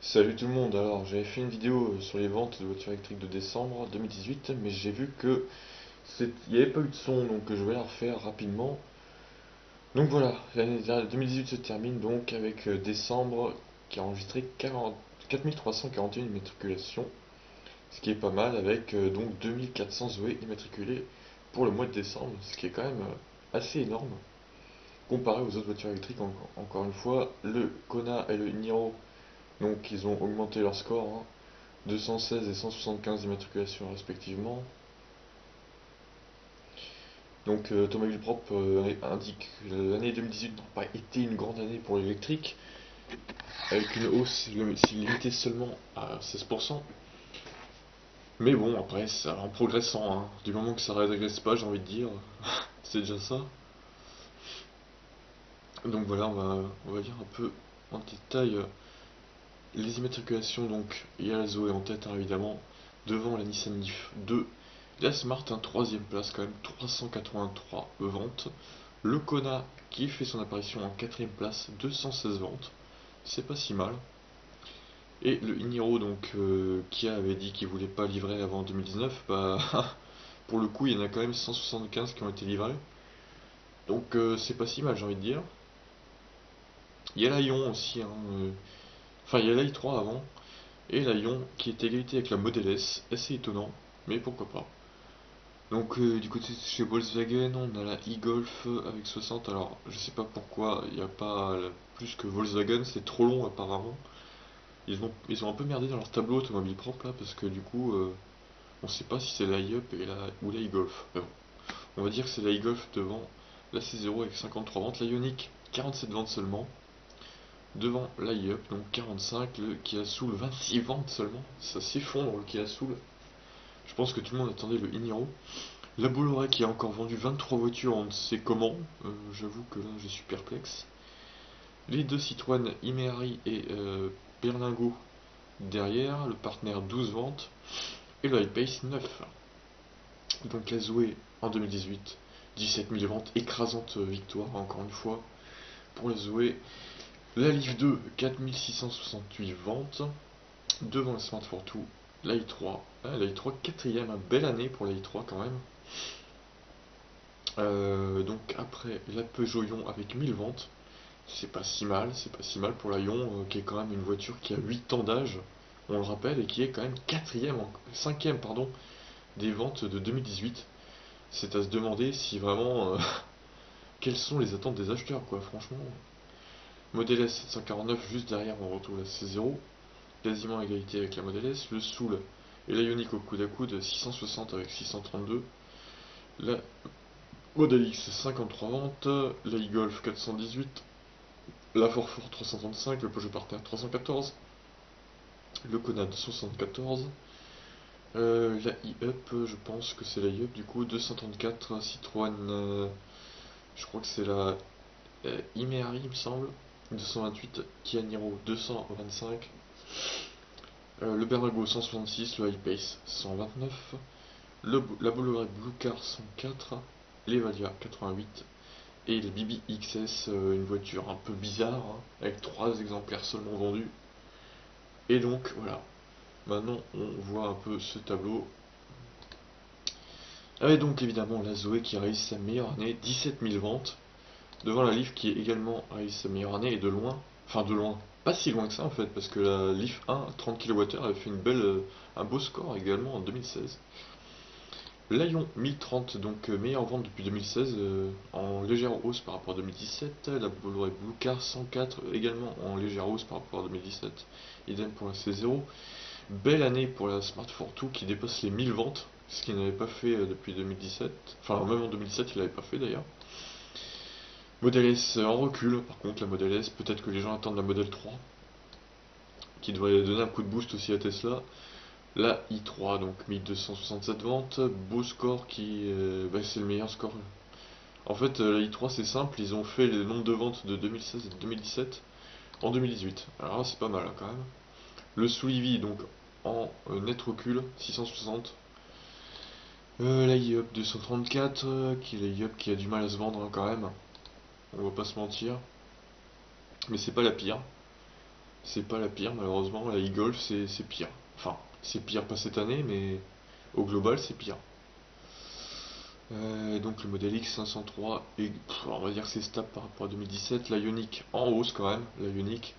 Salut tout le monde, alors j'avais fait une vidéo sur les ventes de voitures électriques de décembre 2018, mais j'ai vu que il n'y avait pas eu de son, donc je vais la refaire rapidement. Donc voilà, l'année 2018 se termine donc avec décembre qui a enregistré 4341 immatriculations, ce qui est pas mal avec donc 2400 Zoé immatriculées pour le mois de décembre, ce qui est quand même assez énorme comparé aux autres voitures électriques. Encore une fois, le Kona et le Niro, donc ils ont augmenté leur score, hein. 216 et 175 immatriculations respectivement. Donc Automobile Propre indique que l'année 2018 n'a pas été une grande année pour l'électrique, avec une hausse limitée seulement à 16%. Mais bon, après, ça en progressant, hein. Du moment que ça ne régresse pas, j'ai envie de dire, c'est déjà ça. Donc voilà, on va dire un peu en détail les immatriculations. Donc il y a la Zoé en tête, hein, évidemment, devant la Nissan Leaf 2. La Smart, un troisième place quand même, 383 ventes. Le Kona qui fait son apparition en quatrième place, 216 ventes. C'est pas si mal. Et le Iniro, donc, qui avait dit qu'il voulait pas livrer avant 2019, bah, pour le coup, il y en a quand même 175 qui ont été livrés. Donc, c'est pas si mal, j'ai envie de dire. Il y a la Ion aussi, hein, enfin, il y a la i3 avant, et la Ion qui est égalité avec la Model S, assez étonnant, mais pourquoi pas. Donc du côté de chez Volkswagen, on a la e-Golf avec 60. Alors je sais pas pourquoi il n'y a pas plus que Volkswagen, c'est trop long apparemment. Ils ont un peu merdé dans leur tableau automobile propre là, parce que du coup on sait pas si c'est la e-Up ou la e-Golf. Mais bon, on va dire que c'est la e-Golf devant la C0 avec 53 ventes, la Ioniq 47 ventes seulement, devant la e-Up donc 45, le Kia Soul 26 ventes seulement, ça s'effondre le Kia Soul. Je pense que tout le monde attendait le Iniro. La Bolloré qui a encore vendu 23 voitures, on ne sait comment. J'avoue que là, je suis perplexe. Les deux Citroën Imeri et Berlingo derrière, le partenaire 12 ventes et le iPace 9. Donc la Zoé en 2018, 17 000 ventes, écrasante victoire encore une fois pour la Zoé. La Leaf 2, 4668 ventes, devant la Smart Fortwo, la i3. La i3 quatrième, belle année pour la i3 quand même. Donc après la Peugeot Ion avec 1000 ventes, c'est pas si mal pour la Ion, qui est quand même une voiture qui a 8 ans d'âge, on le rappelle, et qui est quand même cinquième pardon, des ventes de 2018. C'est à se demander si vraiment quelles sont les attentes des acheteurs, quoi, franchement. Model S 749 juste derrière, on retrouve la C0, quasiment à égalité avec la Model S, le Soul et la Ioniq au coude à coude, 660 avec 632, la Model X 53 ventes, la e-Golf 418, la Forfort 335, le Peugeot Partner 314, le Kona 274, la e-Up, je pense que c'est la e-Up du coup, 234, Citroën, je crois que c'est la Imeri il me semble, 228, Kia Niro 225, le Berlingo 166, le iPace 129, la Bolloré Blue Car 104, l'Evalia 88, et le BB XS, une voiture un peu bizarre, hein, avec 3 exemplaires seulement vendus. Et donc voilà, maintenant on voit un peu ce tableau. Et donc évidemment la Zoé qui réussit sa meilleure année, 17 000 ventes, devant la Leaf qui est également réussi sa meilleure année et de loin, enfin de loin, pas si loin que ça en fait, parce que la Leaf 1 30 kWh avait fait un beau score également en 2016. L'Aion 1030, donc meilleure vente depuis 2016, en légère hausse par rapport à 2017. La Bolloré Blue Car 104, également en légère hausse par rapport à 2017. Idem pour la C0. Belle année pour la Smart Fortwo qui dépasse les 1000 ventes, ce qu'il n'avait pas fait depuis 2017. Enfin, même en 2017, il l'avait pas fait d'ailleurs. Model S en recul, par contre, la Model S, peut-être que les gens attendent la Model 3, qui devrait donner un coup de boost aussi à Tesla. La i3, donc 1267 ventes, beau score c'est le meilleur score. En fait, la i3 c'est simple, ils ont fait le nombre de ventes de 2016 et de 2017 en 2018. Alors là, c'est pas mal hein, quand même. Le Soulivi, donc en net recul, 660. La i-Up 234, qui est la i-Up qui a du mal à se vendre hein, quand même. On va pas se mentir. Mais c'est pas la pire. c'est pas la pire, malheureusement. La e-Golf, c'est pire. Enfin, c'est pire pas cette année, mais au global, c'est pire. Donc le modèle X503, on va dire que c'est stable par rapport à 2017. La Ioniq en hausse quand même, la Ioniq.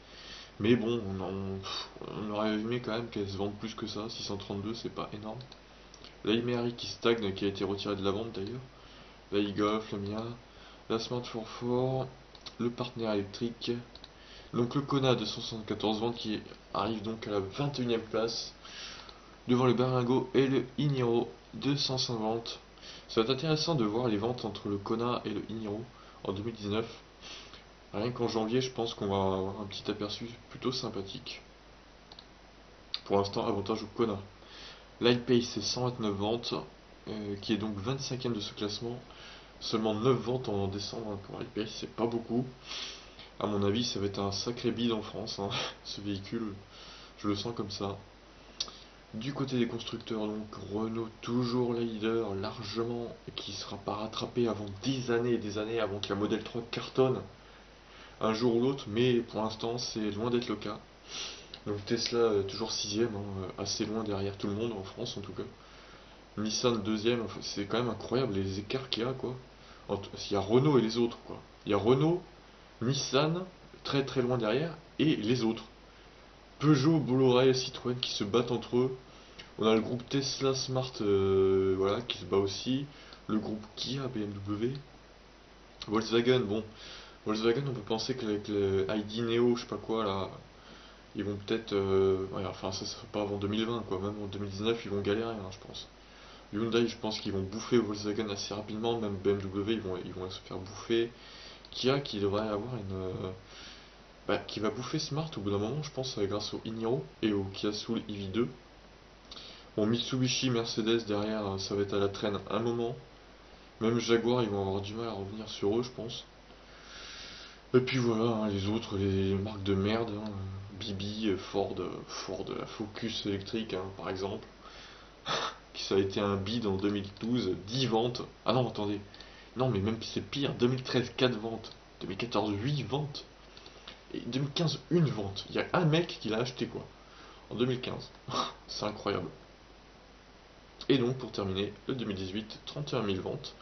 Mais bon, on aurait aimé quand même qu'elle se vende plus que ça. 632, c'est pas énorme. La Imeari qui stagne, qui a été retirée de la vente d'ailleurs. La e-Golf, la Mia, la Smart 44, le partenaire électrique. Donc le Kona de 174 ventes qui arrive donc à la 21e place devant le Berlingo et le Iniro de 105 ventes. Ça va être intéressant de voir les ventes entre le Kona et le Iniro en 2019. Rien qu'en janvier, je pense qu'on va avoir un petit aperçu plutôt sympathique. Pour l'instant, avantage au Kona. L'iPace, c'est 129 ventes, qui est donc 25e de ce classement. Seulement 9 ventes en décembre pour l'iPace, c'est pas beaucoup. À mon avis, ça va être un sacré bide en France, hein, ce véhicule. Je le sens comme ça. Du côté des constructeurs, donc Renault toujours leader largement, et qui ne sera pas rattrapé avant des années et des années avant que la Model 3 cartonne un jour ou l'autre, mais pour l'instant c'est loin d'être le cas. Donc Tesla toujours 6ème, assez loin derrière tout le monde en France en tout cas. Nissan 2ème, enfin, c'est quand même incroyable les écarts qu'il y a quoi. Il y a Renault et les autres quoi. Il y a Renault, Nissan, très très loin derrière, et les autres. Peugeot, Bolloré, Citroën qui se battent entre eux. On a le groupe Tesla Smart voilà, qui se bat aussi. Le groupe Kia, BMW. Volkswagen, bon. Volkswagen, on peut penser qu'avec le ID Neo, je sais pas quoi, là, ils vont peut-être. Ouais, enfin, ça sera pas avant 2020, quoi. Même en 2019, ils vont galérer, hein, je pense. Hyundai, je pense qu'ils vont bouffer Volkswagen assez rapidement. Même BMW, ils vont se faire bouffer. Kia, qui devrait avoir une. Qui va bouffer Smart au bout d'un moment, je pense, grâce au Iniro et au Kia Soul EV2. Bon, Mitsubishi, Mercedes derrière, ça va être à la traîne un moment. Même Jaguar, ils vont avoir du mal à revenir sur eux, je pense. Et puis voilà, hein, les autres, les marques de merde, hein, Bibi, Ford, la Focus électrique, hein, par exemple, qui ça a été un bid en 2012, 10 ventes. Ah non, attendez, non, mais même c'est pire, 2013, 4 ventes, 2014, 8 ventes, et 2015, une vente. Il y a un mec qui l'a acheté, quoi, en 2015. C'est incroyable. Et donc, pour terminer, le 2018, 31 000 ventes.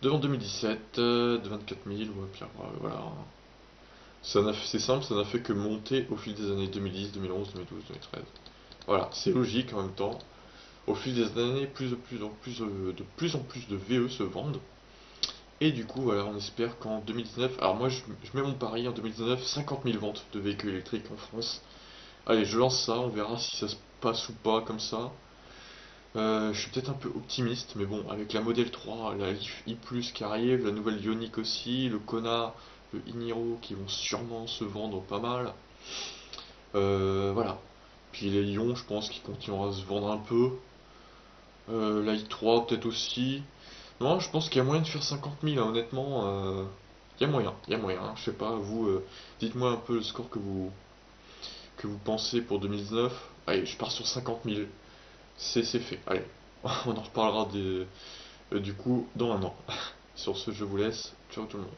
Devant 2017, de 24 000, ouais, puis voilà. C'est simple, ça n'a fait que monter au fil des années 2010, 2011, 2012, 2013. Voilà, c'est logique en même temps. Au fil des années, de plus en plus de VE se vendent. Et du coup, voilà, on espère qu'en 2019, alors moi je mets mon pari en 2019, 50 000 ventes de véhicules électriques en France. Allez, je lance ça, on verra si ça se passe ou pas comme ça. Je suis peut-être un peu optimiste, mais bon, avec la Model 3, la Leaf i+, qui arrive, la nouvelle Ioniq aussi, le Kona, le Iniro qui vont sûrement se vendre pas mal. Voilà. Puis les Lions, je pense qu'ils continueront à se vendre un peu. La i3 peut-être aussi. Non, je pense qu'il y a moyen de faire 50 000, hein, honnêtement. Il y a moyen, il y a moyen, hein. Je sais pas, vous, dites-moi un peu le score que vous pensez pour 2019. Allez, je pars sur 50 000. C'est fait. Allez, on en reparlera du coup dans un an. Sur ce, je vous laisse. Ciao tout le monde.